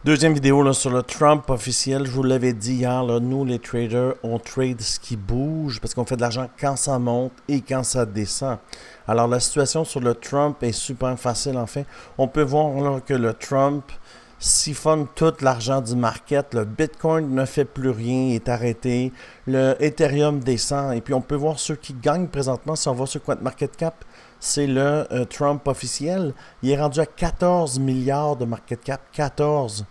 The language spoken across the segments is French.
Deuxième vidéo là, sur le Trump officiel. Je vous l'avais dit hier, là, nous les traders, on trade ce qui bouge parce qu'on fait de l'argent quand ça monte et quand ça descend. Alors la situation sur le Trump est super facile en fait. On peut voir là, que le Trump siphonne tout l'argent du market. Le Bitcoin ne fait plus rien, est arrêté. Le Ethereum descend. Et puis on peut voir ceux qui gagnent présentement si on va sur CoinMarketCap. C'est le Trump officiel. Il est rendu à 14 milliards de market cap. 14.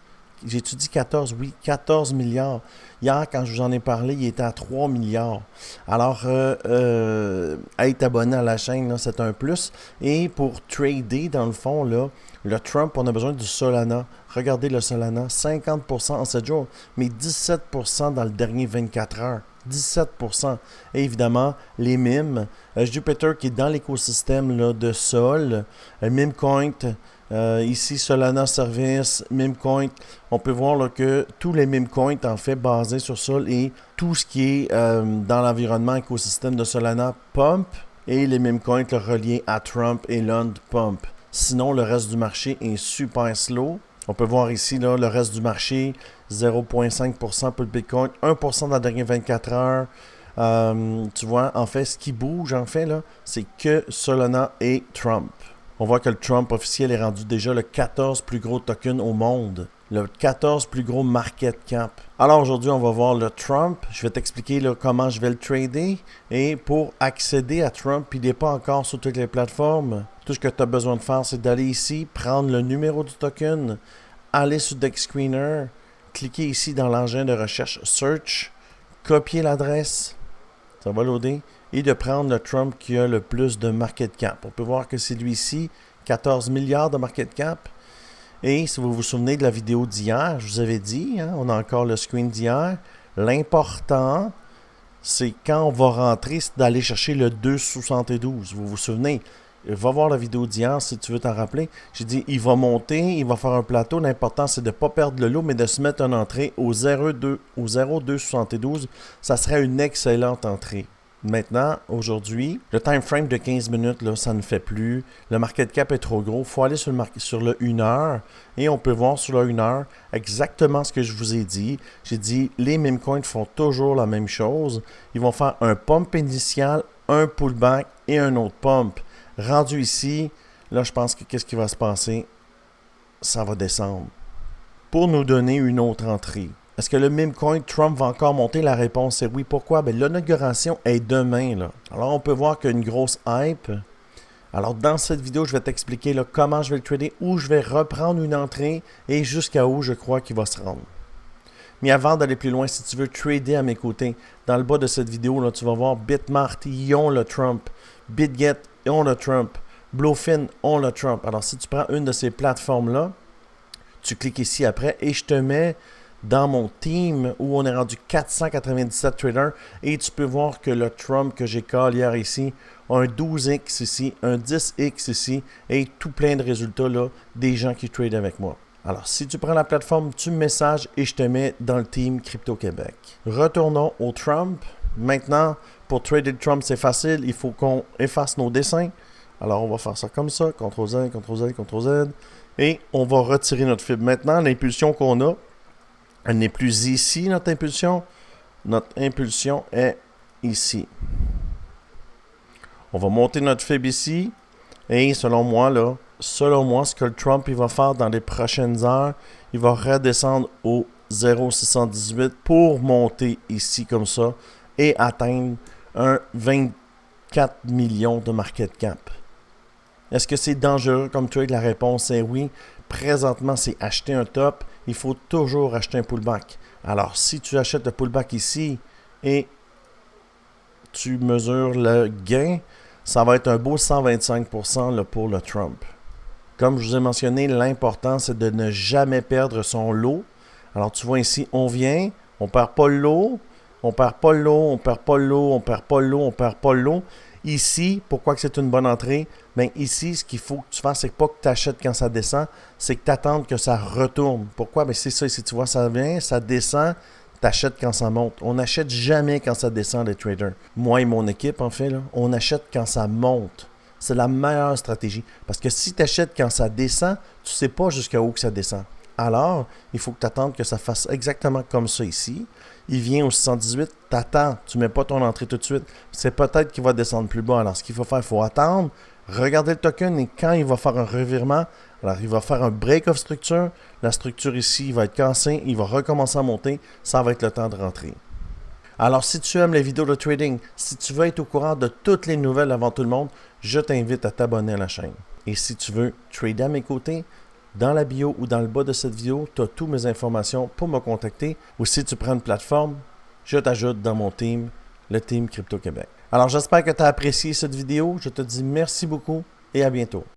J'ai-tu dit 14? Oui, 14 milliards. Hier, quand je vous en ai parlé, il était à 3 milliards. Alors, être abonné à la chaîne, là, c'est un plus. Et pour trader, dans le fond, là, le Trump, on a besoin du Solana. Regardez le Solana, 50% en 7 jours, mais 17% dans le dernier 24 heures. 17%. Et évidemment, les mimes. Jupiter qui est dans l'écosystème là, de Sol. Memecoin. Ici, Solana Service, Memecoin. On peut voir là, que tous les memecoins en fait basés sur Sol et tout ce qui est dans l'environnement écosystème de Solana pump et les memecoins reliés à Trump et Lund pump. Sinon, le reste du marché est super slow. On peut voir ici là, le reste du marché, 0,5% pour le Bitcoin, 1% dans les dernières 24 heures. Tu vois, en fait, ce qui bouge, en fait, là, c'est que Solana et Trump. On voit que le Trump officiel est rendu déjà le 14 plus gros token au monde. Le 14 plus gros market cap. Alors aujourd'hui, on va voir le Trump. Je vais t'expliquer là, comment je vais le trader. Et pour accéder à Trump, il n'est pas encore sur toutes les plateformes. Tout ce que tu as besoin de faire, c'est d'aller ici, prendre le numéro du token, aller sur DexScreener, cliquer ici dans l'engin de recherche Search, copier l'adresse, ça va loader, et de prendre le Trump qui a le plus de market cap. On peut voir que c'est lui-ci, 14 milliards de market cap. Et si vous vous souvenez de la vidéo d'hier, je vous avais dit, hein, on a encore le screen d'hier, l'important, c'est quand on va rentrer, c'est d'aller chercher le 2,72. Vous vous souvenez? Va voir la vidéo d'hier si tu veux t'en rappeler. J'ai dit, il va monter, il va faire un plateau. L'important, c'est de ne pas perdre le lot, mais de se mettre en entrée au 0,272. Ça serait une excellente entrée. Maintenant, aujourd'hui, le time frame de 15 minutes, là, ça ne fait plus. Le market cap est trop gros. Il faut aller sur le 1 heure et on peut voir sur le 1 heure exactement ce que je vous ai dit. J'ai dit, les memecoins font toujours la même chose. Ils vont faire un pump initial, un pullback et un autre pump. Rendu ici, là, je pense que qu'est-ce qui va se passer? Ça va descendre. Pour nous donner une autre entrée. Est-ce que le memecoin Trump va encore monter? La réponse est oui. Pourquoi? Bien, l'inauguration est demain, là. Alors, on peut voir qu'il y a une grosse hype. Alors, dans cette vidéo, je vais t'expliquer là, comment je vais le trader, où je vais reprendre une entrée et jusqu'à où je crois qu'il va se rendre. Mais avant d'aller plus loin, si tu veux trader à mes côtés, dans le bas de cette vidéo, là, tu vas voir Bitmart, ils ont le Trump. BitGet, ils ont le Trump. Bluefin, ont le Trump. Alors, si tu prends une de ces plateformes-là, tu cliques ici après et je te mets dans mon team où on est rendu 497 traders et tu peux voir que le Trump que j'ai call hier ici a un 12x ici, un 10x ici et tout plein de résultats là, des gens qui tradent avec moi. Alors, si tu prends la plateforme, tu me messages et je te mets dans le team Crypto Québec. Retournons au Trump. Maintenant, pour trader le Trump, c'est facile. Il faut qu'on efface nos dessins. Alors, on va faire ça comme ça. CTRL-Z, CTRL-Z, CTRL-Z. Et on va retirer notre fibre. Maintenant, l'impulsion qu'on a, elle n'est plus ici, notre impulsion. Notre impulsion est ici. On va monter notre fibre ici. Et selon moi, ce que le Trump il va faire dans les prochaines heures, il va redescendre au 0,618 pour monter ici comme ça et atteindre un 24 millions de market cap. Est-ce que c'est dangereux comme trade? La réponse est oui. Présentement, c'est acheter un top. Il faut toujours acheter un pullback. Alors, si tu achètes le pullback ici et tu mesures le gain, ça va être un beau 125% là, pour le Trump. Comme je vous ai mentionné, l'important, c'est de ne jamais perdre son lot. Alors, tu vois ici, on vient, on ne perd pas le lot, on ne perd pas le lot, on ne perd pas le lot, on ne perd pas le lot, on ne perd pas le lot. Ici, pourquoi que c'est une bonne entrée? Bien, ici, ce qu'il faut que tu fasses, c'est pas que tu achètes quand ça descend, c'est que tu attendes que ça retourne. Pourquoi? Bien, c'est ça, ici, tu vois, ça vient, ça descend, tu achètes quand ça monte. On n'achète jamais quand ça descend, les traders. Moi et mon équipe, en fait, là, on achète quand ça monte. C'est la meilleure stratégie. Parce que si tu achètes quand ça descend, tu ne sais pas jusqu'à où que ça descend. Alors, il faut que tu attendes que ça fasse exactement comme ça ici. Il vient au 618, tu attends, tu ne mets pas ton entrée tout de suite. C'est peut-être qu'il va descendre plus bas. Alors, ce qu'il faut faire, il faut attendre, regarder le token et quand il va faire un revirement, alors il va faire un break of structure. La structure ici, il va être cassé, il va recommencer à monter. Ça va être le temps de rentrer. Alors, si tu aimes les vidéos de trading, si tu veux être au courant de toutes les nouvelles avant tout le monde, je t'invite à t'abonner à la chaîne. Et si tu veux trader à mes côtés, dans la bio ou dans le bas de cette vidéo, tu as toutes mes informations pour me contacter. Ou si tu prends une plateforme, je t'ajoute dans mon team, le Team Crypto Québec. Alors, j'espère que tu as apprécié cette vidéo. Je te dis merci beaucoup et à bientôt.